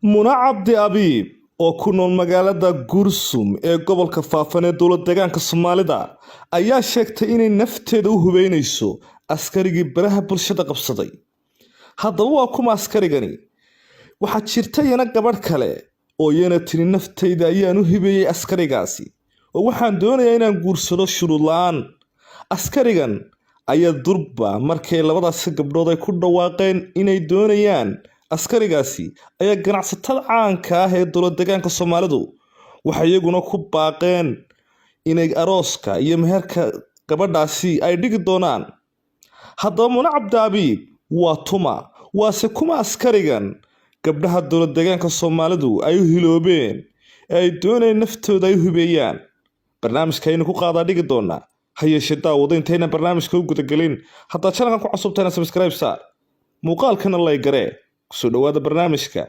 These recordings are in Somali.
Muna Cabdi Abiib oo ku nool magaalada Gursum ee gobolka Faafan ee dowlad deegaanka Soomaalida ayaa sheegtay inay nafteeda u hubeynayso askarigii baraha bulshada qabsaday. Haddaba waa kuma askarigani? Waxaa jirta yana gabadh kale oo yana tiri nafteyda ayaan u hibeeyay askarigaasi oo waxaan doonayaa inaan guursado shuruud la'aan. Askarigan ayaa durba markay labadaas gabdhood ay ku dhawaaqeen inay doonayaan askarigaasi ayaa ganacsatada caanka ah ee dowlad deegaanka Soomaalidu waxay iyaguna ku baaqeen inay arooska iyo meherka gabadhaasi ay dhigi doonaan. Haddaba Muna Cabdi Abiib waa tuma waase kuma askarigan gabdhaha dowlad deegaanka Soomaalidu ay u hiloobeen ay doonayaan naftooda ay u hibeeyaan. Barnaamijkaynu ku qaadaa dhigi doonaa hayeeshee daawado intayna barnaamijka u gudagelin haddaa channelkan ku cusubtayna subscribe saar muuqaalkana like garee kusoo dhawaada barnaamijka.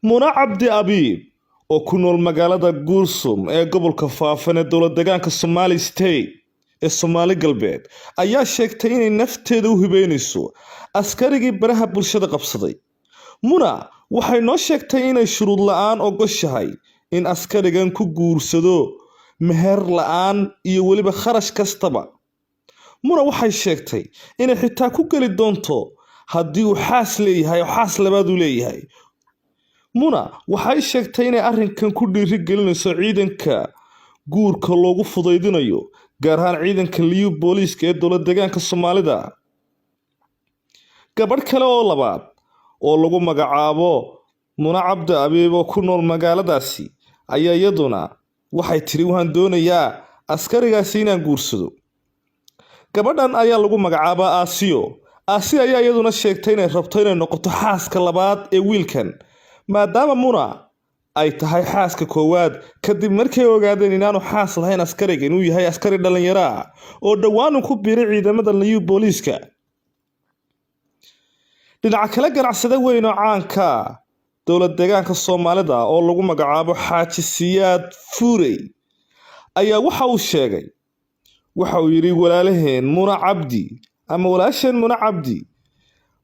Muna Cabdi Abiib oo ku nool magaalada Gursum ee gobolka Faafan ee dowlad deegaanka Somali State ee Soomaali Galbeed ayaa sheegtay inay nafteeda u hibeynayso askarigii baraha bulshada qabsaday. Muna waxay noo sheegtay inay shuruud la'aan ogoshahay in askarigan ku guursado meher la'aan iyo waliba kharash kastaba. Muna waxay sheegtay inay xitaa ku gali doonto haddii uu xaas leeyahay oo xaas labaad uu leeyahay. Muna waxay sheegtay inay arrinkan ku dhiirigelinayso ciidanka guurka loogu fudaydinayo gaar ahaan ciidanka liyu booliiska ee dowlad deegaanka Soomaalida. Gabadh kale oo labaad oo lagu magacaabo Muna Cabdi Abiib oo ku nool magaaladaasi ayaa iyaduna waxay tiri waxaan doonayaa askarigaasi inaan guursado. Gabadhan ayaa lagu magacaabaa Aasiyo ayaa iyaduna sheegtay inay rabto inay noqoto xaaska labaad ee wiilkan maadaama Muna ay tahay xaaska koowaad kadib markay ogaadeen inaanu xaas lahayn askarigan inuu yahay askari dhalinyaro ah oo dhawaan ku biiray ciidamada liyu booliiska. dhinaca kale ganacsade weyn oo caanka dowlad deegaanka Soomaalida oo lagu magacaabo Xaaji Siyaad Fuurey ayaa waxa uu sheegay waxa uu yiri walaalaheen Muna Cabdi ama walaasheen Muna Cabdi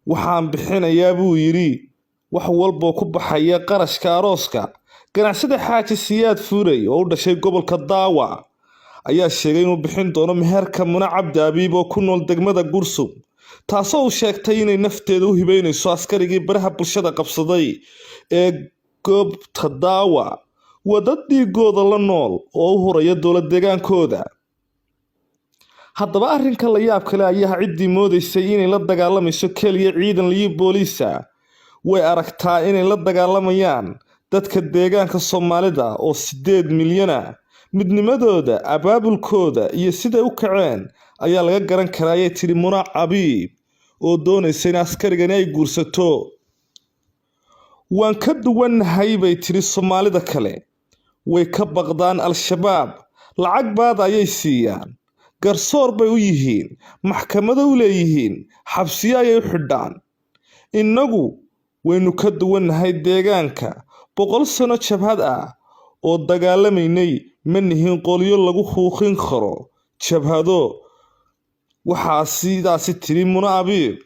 waxaan bixinayaa buu yiri wax walba ku baxaya qarashka arooska. Ganacsade Xaaji Siyaad Fuurey oo u dhashay gobolka Daawa ayaa sheegay inuu bixin doono meherka Muna Cabdi Abiib oo ku nool degmada Gursum taasoo uu sheegtay inay nafteeda u hibeynayso askarigii baraha bulshada qabsaday ee goobta Daawa wada dhiigooda la nool oo u horaya dowlad deegaankooda. Haddaba arrinka la yaab kale ayaa ciddii moodaysay inay la dagaalamayso kaliya ciidan liyu booliisa way aragtaa inay la dagaalamayaan dadka deegaanka Soomaalida oo 8 milyan ah. midnimadooda abaabulkooda iyo siday u kaceen ayaa laga garan karaa ayay tiri Muna Abiib oo doonaysa in askarigani ay guursato. waan ka duwanahay bay tiri Soomaalida kale way ka baqdaan al-shabaab lacag baad ayay siiyaan garsoor bay u yihiin maxkamado u leeyihiin xabsiyo ayay u xidhaan. innagu waynu ka duwanahay deegaanka 100 sano jabhad ah oo dagaalamaynay ma nihin qolyo lagu xuuqin karo jabhado. waxaa sidaasi tiri Muna Abiib.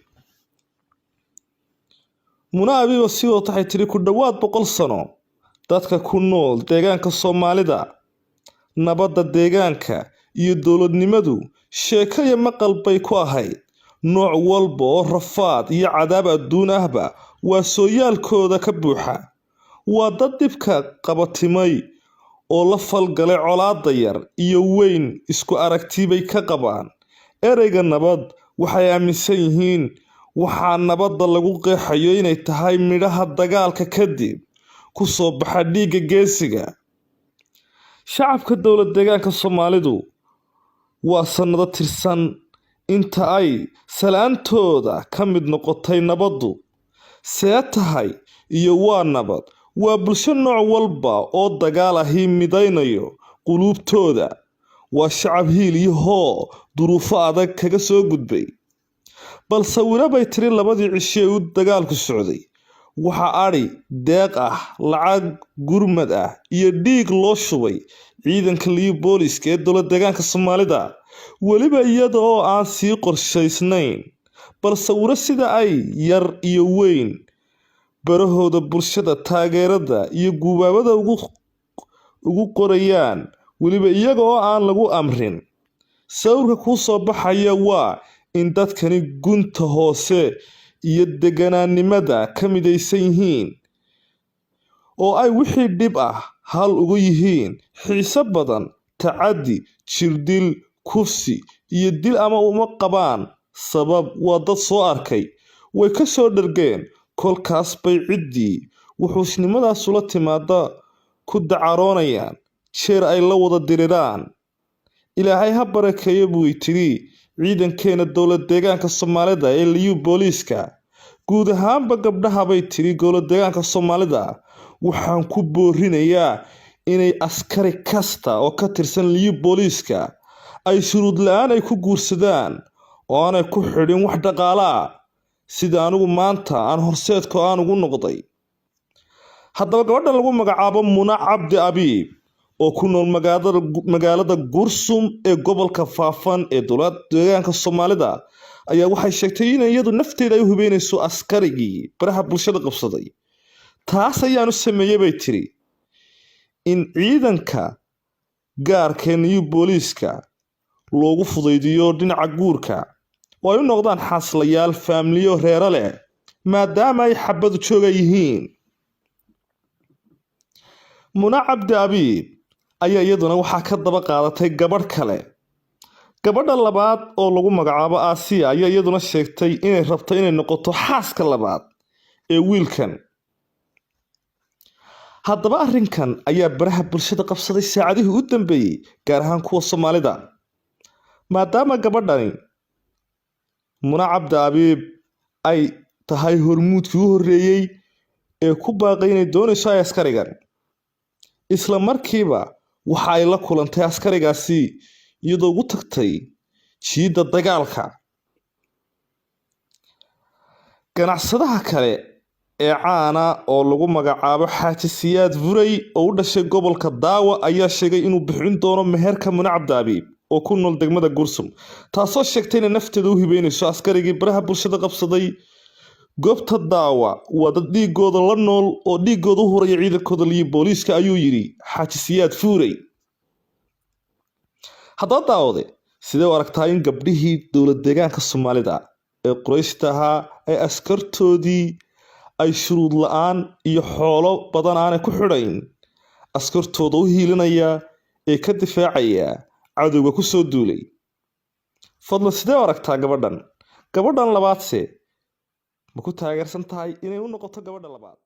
Muna Abiib sidoo tahay tiri ku dhawaad 100 sano dadka ku nool deegaanka Soomaalida nabadda deegaanka iyo dowladnimadu sheeko iyo maqal bay ku ahayd nooc walba oo rafaad iyo cadaab adduun ahba waa sooyaalkooda ka buuxa. waa dad dhibka qabatimay oo la falgalay colaadda yar iyo weyn isku aragti bay ka qabaan. ereyga nabad waxay aaminsan yihiin waxaa nabadda lagu qeexayo inay tahay midhaha dagaalka kadib ku soo baxa dhiigga geesiga. shacabka dowlad deegaanka Soomaalidu waa sanado tirsan inta ay salaantooda ka mid noqotay nabaddu see tahay iyo waa nabad waa bulsho nooc walba oo dagaal ahi midaynayo quluubtooda. waa shacab hiil iyo hoo duruufo adag kaga soo gudbay balse wira bay tiri labadii cisho u dagaalku socday waxa adhi deeq ah lacag gurmad ah iyo dhiig loo shubay ciidanka liyu booliska ee dowlad deegaanka Soomaalida waliba iyada oo aan sii qorshaysnayn balse sawiro sida ay yar iyo weyn barahooda bulshada taageerada iyo guubaabada ugu qorayaan waliba iyaga oo aan lagu amrin sawirka ku soo baxaya waa in dadkani gunta hoose iyo deganaanimada ka midaysan yihiin oo ay wixii dhib ah hal ugu yihiin xiiso badan tacaddi jirdil kufsi iyo dil ama uma qabaan sabab waa dad soo arkay way ka soo dhargeen kolkaas bay ciddii wuxuusnimadaas ula timaada ku dacaroonayaan jeer ay la wada diriraan ilaahay ha barakeeyo buu tiri ciidankeena dowlad deegaanka Soomaalida ee liyu booliska guud ahaanba gabdhaha bay tiri dowlad deegaanka Soomaalida waxaan ku boorinayaa inay askari kasta oo ka tirsan liyu booliska ay shuruud la'aan ay ku guursadaan oo aanay ku xidhin wax dhaqaale ah sida anigu maanta aan horseedka aan ugu noqday haddaba gabadha lagu magacaabo Muna Cabdi Abiib oo ku nool magaalada Gursum ee gobolka Faafan ee dowlad deegaanka Soomaalida ayaa waxay sheegtay in iyadu nafteeda ay u hubeynayso askarigii baraha bulshada qabsaday taas ayaanu sameeyay bay tiri in ciidanka gaarka liyu booliska loogu fudaydiyo dhinaca guurka oo ay u noqdaan xaaslayaal faamiliyo reero leh maadaama ay xabad jooga yihiin Muna Cabdi Abiib ayaa iyaduna waxaa ka daba qaadatay gabadh kale gabadha labaad oo lagu magacaabo Aasiya ayaa iyaduna sheegtay inay rabto inay noqoto xaaska labaad ee wiilkan haddaba arrinkan ayaa baraha bulshada qabsaday saacadihii u dambeeyay gaar ahaan kuwa Soomaalida maadaama gabadhani Muna Cabdi Abiib ay tahay hormuudkii u horeeyay ee ku baaqay inay doonayso askarigan isla markiiba waxa ay la kulantay askarigaasi iyadoo ugu tagtay jiida dagaalka ganacsadaha kale ee caana oo lagu magacaabo Xaaji Siyaad Furay oo u dhashay gobolka Daawa ayaa sheegay inuu bixin doono meherka Muna Cabdi Abiib oo ku nool degmada Gursum taasoo sheegtay in nafteeda u hibeynayso askarigii baraha bulshada qabsaday goobta Daawa waa dad dhiigooda la nool oo dhiigooda u horaya ciidankooda liyu booliska ayuu yiri Xaaji Siyaad Furay haddaba daawade sidee u aragtaa in gabdhihii dowlad deegaanka Soomaalida ee Qurayshta ahaa ee askartoodii ay shuruud la'aan iyo xoolo badan aan ku xidhayn askartooda u hiilinaya ee ka difaacaya cadowga ku soo duulay fadlan sidee u aragtaa gabadhan labaadse ma ku taageersan tahay inay u noqoto gabadha labaad